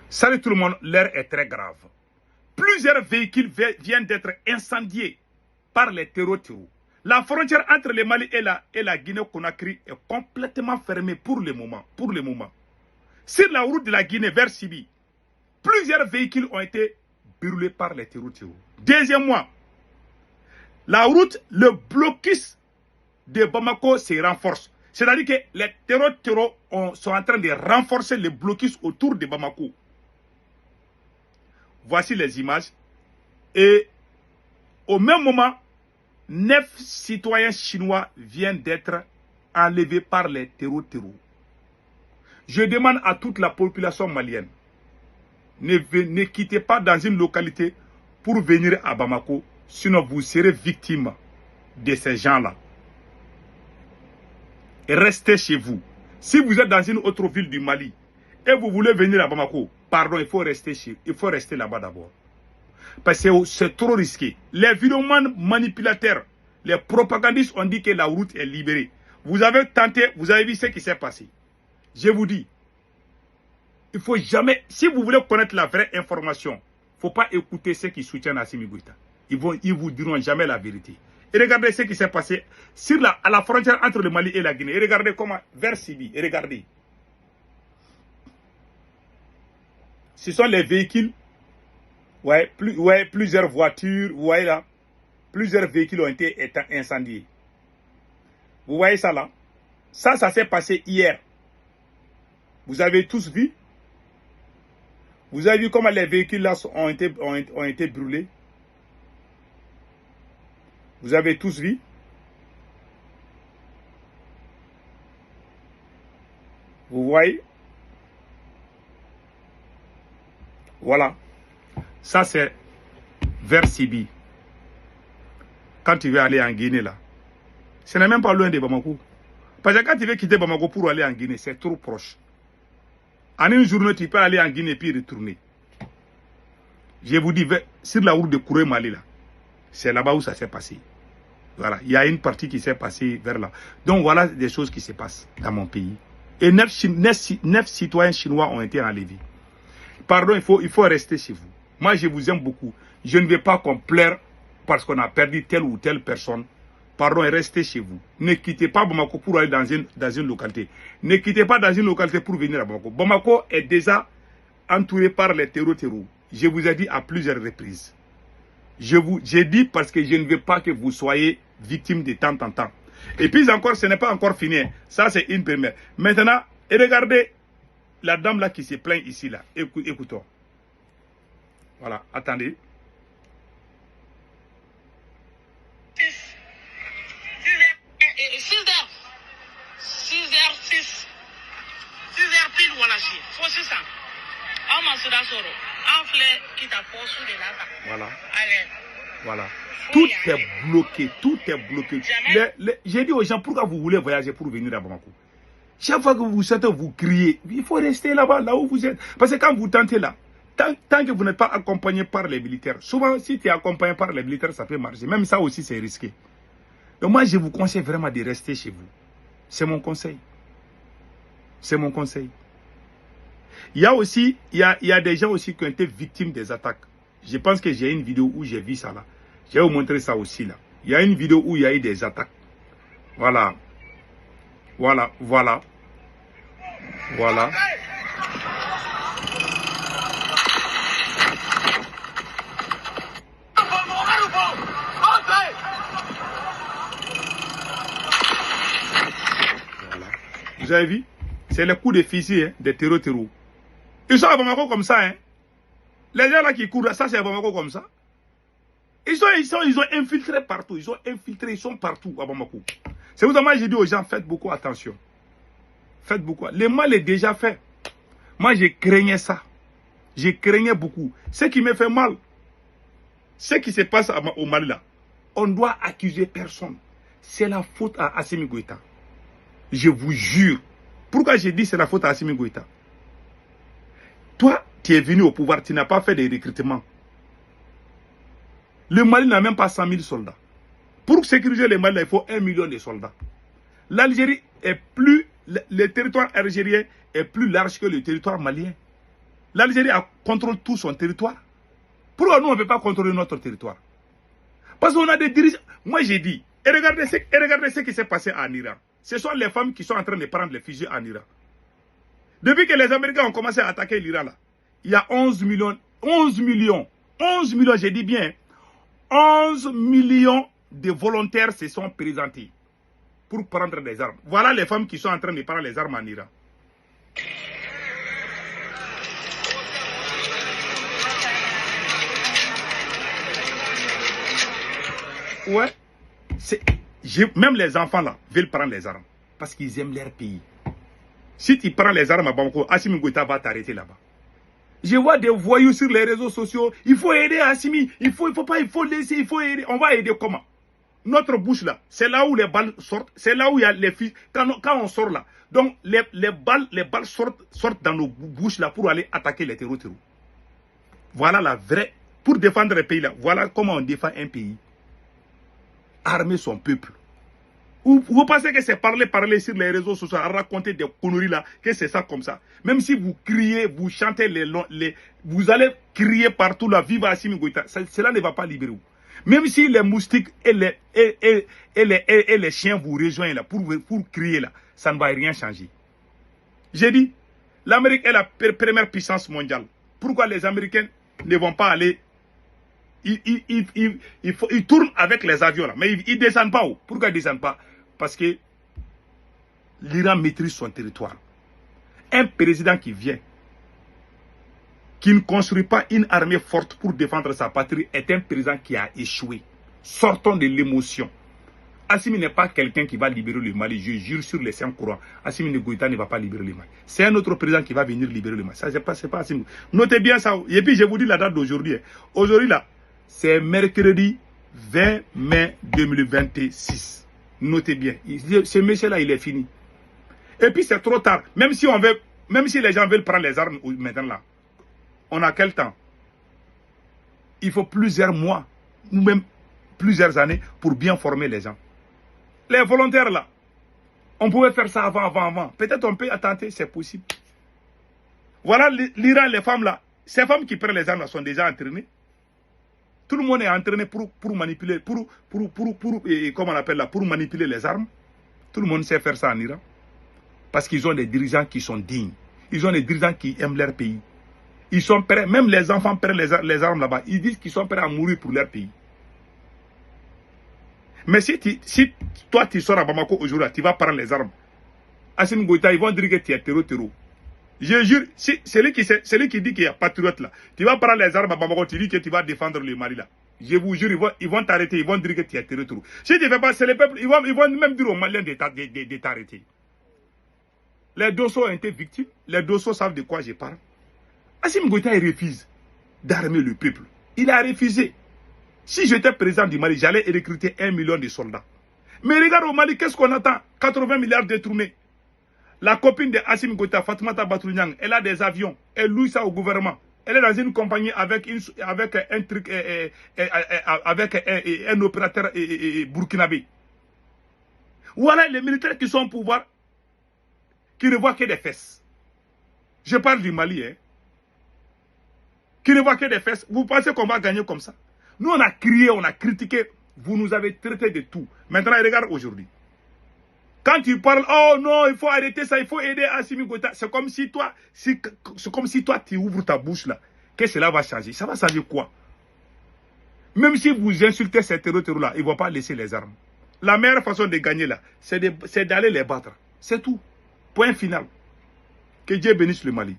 Salut tout le monde, l'heure est très grave. Plusieurs véhicules viennent d'être incendiés par les terreaux. La frontière entre le Mali et la Guinée-Conakry est complètement fermée pour le moment. Sur la route de la Guinée vers Sibi, plusieurs véhicules ont été brûlés par les terreaux. Deuxièmement, la route, le blocus de Bamako se renforce. C'est-à-dire que les terreaux sont en train de renforcer le blocus autour de Bamako. Voici les images. Et au même moment, 9 citoyens chinois viennent d'être enlevés par les terreaux. Je demande à toute la population malienne, ne quittez pas dans une localité pour venir à Bamako, sinon vous serez victime de ces gens-là. Restez chez vous. Si vous êtes dans une autre ville du Mali et vous voulez venir à Bamako, pardon, il faut rester là-bas d'abord. Parce que c'est trop risqué. Les vidéomans manipulateurs, les propagandistes ont dit que la route est libérée. Vous avez tenté, vous avez vu ce qui s'est passé. Je vous dis, il faut jamais, si vous voulez connaître la vraie information, il ne faut pas écouter ceux qui soutiennent Assimi Goïta. Ils vous diront jamais la vérité. Et regardez ce qui s'est passé à la frontière entre le Mali et la Guinée. Et regardez comment, vers Sibi, et regardez. Ce sont les véhicules, plusieurs voitures, vous voyez là, plusieurs véhicules ont été incendiés. Vous voyez ça là? Ça s'est passé hier. Vous avez tous vu? Vous avez vu comment les véhicules là ont été brûlés? Vous avez tous vu? Vous voyez? Voilà. Ça c'est vers Sibi. Quand tu veux aller en Guinée là, ce n'est même pas loin de Bamako. Parce que quand tu veux quitter Bamako pour aller en Guinée, c'est trop proche. En une journée, tu peux aller en Guinée puis retourner. Je vous dis, sur la route de Kouré Mali là, c'est là-bas où ça s'est passé. Voilà, il y a une partie qui s'est passée vers là. Donc voilà des choses qui se passent dans mon pays. Et 9 citoyens chinois ont été enlevés. Pardon, il faut rester chez vous. Moi, je vous aime beaucoup. Je ne veux pas qu'on pleure parce qu'on a perdu telle ou telle personne. Pardon, restez chez vous. Ne quittez pas Bamako pour aller dans une localité. Ne quittez pas dans une localité pour venir à Bamako. Bamako est déjà entouré par les terreaux. Je vous ai dit à plusieurs reprises. J'ai dit parce que je ne veux pas que vous soyez victime de temps en temps. Et puis encore, ce n'est pas encore fini. Ça, c'est une première. Maintenant, regardez la dame là qui se plaint ici là. Écoutons. Voilà, attendez. 6h pile voilà chi. Faut c'est ça. On m'a souda soro. On flait qui t'a posé de là. Voilà. Allez. Voilà. Tout est bloqué. Tout est bloqué. J'ai dit aux gens, pourquoi vous voulez voyager pour venir à Bamako? Chaque fois que vous sortez, vous criez. Il faut rester là-bas, là où vous êtes. Parce que quand vous tentez là, tant que vous n'êtes pas accompagné par les militaires, souvent si tu es accompagné par les militaires, ça peut marcher. Même ça aussi, c'est risqué. Donc moi, je vous conseille vraiment de rester chez vous. C'est mon conseil. C'est mon conseil. Il y a des gens aussi qui ont été victimes des attaques. Je pense que j'ai une vidéo où j'ai vu ça là. Je vais vous montrer ça aussi là. Il y a une vidéo où il y a eu des attaques. Voilà. Voilà. Voilà. Voilà. Vous avez vu? C'est le coup de fusil hein, des terreaux. Ils sont à Bamako comme ça. Hein. Les gens là qui courent, ça c'est à Bamako comme ça. Ils ont infiltré partout. Ils sont partout à Bamako. C'est pour ça que j'ai dit aux gens, faites beaucoup attention. Faites beaucoup. Le mal est déjà fait. Moi, je craignais ça. Je craignais beaucoup. Ce qui me fait mal, ce qui se passe au Mali là, on doit accuser personne. C'est la faute à Assimi Goïta. Je vous jure. Pourquoi j'ai dit c'est la faute à Assimi Goïta? Toi, tu es venu au pouvoir, tu n'as pas fait de recrutement. Le Mali n'a même pas 100 000 soldats. Pour sécuriser le Mali, il faut 1 million de soldats. L'Algérie est plus... Le territoire algérien est plus large que le territoire malien. L'Algérie contrôle tout son territoire. Pourquoi nous, on ne peut pas contrôler notre territoire? Parce qu'on a des dirigeants. Moi, j'ai dit, et regardez ce qui s'est passé en Iran. Ce sont les femmes qui sont en train de prendre les fusils en Iran. Depuis que les Américains ont commencé à attaquer l'Iran, là, il y a 11 millions, j'ai dit bien, 11 millions de volontaires se sont présentés pour prendre des armes. Voilà les femmes qui sont en train de prendre les armes en Iran. Ouais, même les enfants là veulent prendre les armes parce qu'ils aiment leur pays. Si tu prends les armes à Bamako, Assimi Goïta va t'arrêter là-bas. Je vois des voyous sur les réseaux sociaux. Il faut aider Assimi. Il faut laisser, il faut aider. On va aider comment? Notre bouche là, c'est là où les balles sortent. C'est là où il y a les filles. Quand on sort là, donc les balles sortent dans nos bouches là pour aller attaquer les terreaux. Voilà la vraie. Pour défendre le pays là, voilà comment on défend un pays. Armer son peuple. Vous pensez que c'est parler sur les réseaux sociaux, à raconter des conneries là, que c'est ça comme ça. Même si vous criez, vous chantez vous allez crier partout là, vive Assimi Goïta, cela ne va pas libérer vous. Même si les moustiques et les chiens vous rejoignent là, pour crier là, ça ne va rien changer. J'ai dit, l'Amérique est la première puissance mondiale. Pourquoi les Américains ne vont pas aller? Ils tournent avec les avions là, mais ils ne descendent pas où? Pourquoi ils ne descendent pas? Parce que l'Iran maîtrise son territoire. Un président qui vient, qui ne construit pas une armée forte pour défendre sa patrie, est un président qui a échoué. Sortons de l'émotion. Assimi n'est pas quelqu'un qui va libérer le Mali. Je jure sur les saints courants. Assimi Goïta ne va pas libérer le Mali. C'est un autre président qui va venir libérer le Mali. Ça, c'est pas Assimi. Notez bien ça. Et puis, je vous dis la date d'aujourd'hui. Aujourd'hui, là, c'est mercredi 20 mai 2026. Notez bien. Ce monsieur-là, il est fini. Et puis, c'est trop tard. Même si les gens veulent prendre les armes maintenant, là, on a quel temps? Il faut plusieurs mois, ou même plusieurs années pour bien former les gens. Les volontaires, là, on pouvait faire ça avant. Peut-être on peut attenter, c'est possible. Voilà l'Iran, les femmes, là. Ces femmes qui prennent les armes, là, sont déjà entraînées. Tout le monde est entraîné pour manipuler, comment on appelle là, pour manipuler les armes. Tout le monde sait faire ça en Iran. Parce qu'ils ont des dirigeants qui sont dignes. Ils ont des dirigeants qui aiment leur pays. Ils sont prêts, même les enfants prennent les armes là-bas. Ils disent qu'ils sont prêts à mourir pour leur pays. Mais si toi tu sors à Bamako aujourd'hui, tu vas prendre les armes. Assimi Goïta, ils vont dire que tu es terreau. Je jure, celui qui dit qu'il y a patriote là, tu vas prendre les armes à Bamako, tu dis que tu vas défendre le Mali là. Je vous jure, ils vont t'arrêter, ils vont dire que tu es terreau. Si tu ne fais pas, c'est le peuple, ils vont même dire aux Maliens de t'arrêter. Les Dosso ont été victimes, les Dosso savent de quoi je parle. Assimi Goïta, il refuse d'armer le peuple. Il a refusé. Si j'étais président du Mali, j'allais recruter 1 million de soldats. Mais regarde au Mali, qu'est-ce qu'on attend? 80 milliards détournés. La copine de Assimi Goïta, Fatoumata Batouniang, elle a des avions. Elle loue ça au gouvernement. Elle est dans une compagnie avec un opérateur burkinabé. Voilà les militaires qui sont au pouvoir, qui ne voient que des fesses. Je parle du Mali, hein. Qui ne voient que des fesses. Vous pensez qu'on va gagner comme ça? Nous, on a crié, on a critiqué. Vous nous avez traité de tout. Maintenant, regarde aujourd'hui. Quand tu parles, oh non, il faut arrêter ça, il faut aider Assimi Goïta. C'est comme si toi, tu ouvres ta bouche là, que cela va changer. Ça va changer quoi? Même si vous insultez ces terreaux là, ils ne vont pas laisser les armes. La meilleure façon de gagner là, c'est d'aller les battre. C'est tout. Point final. Que Dieu bénisse le Mali.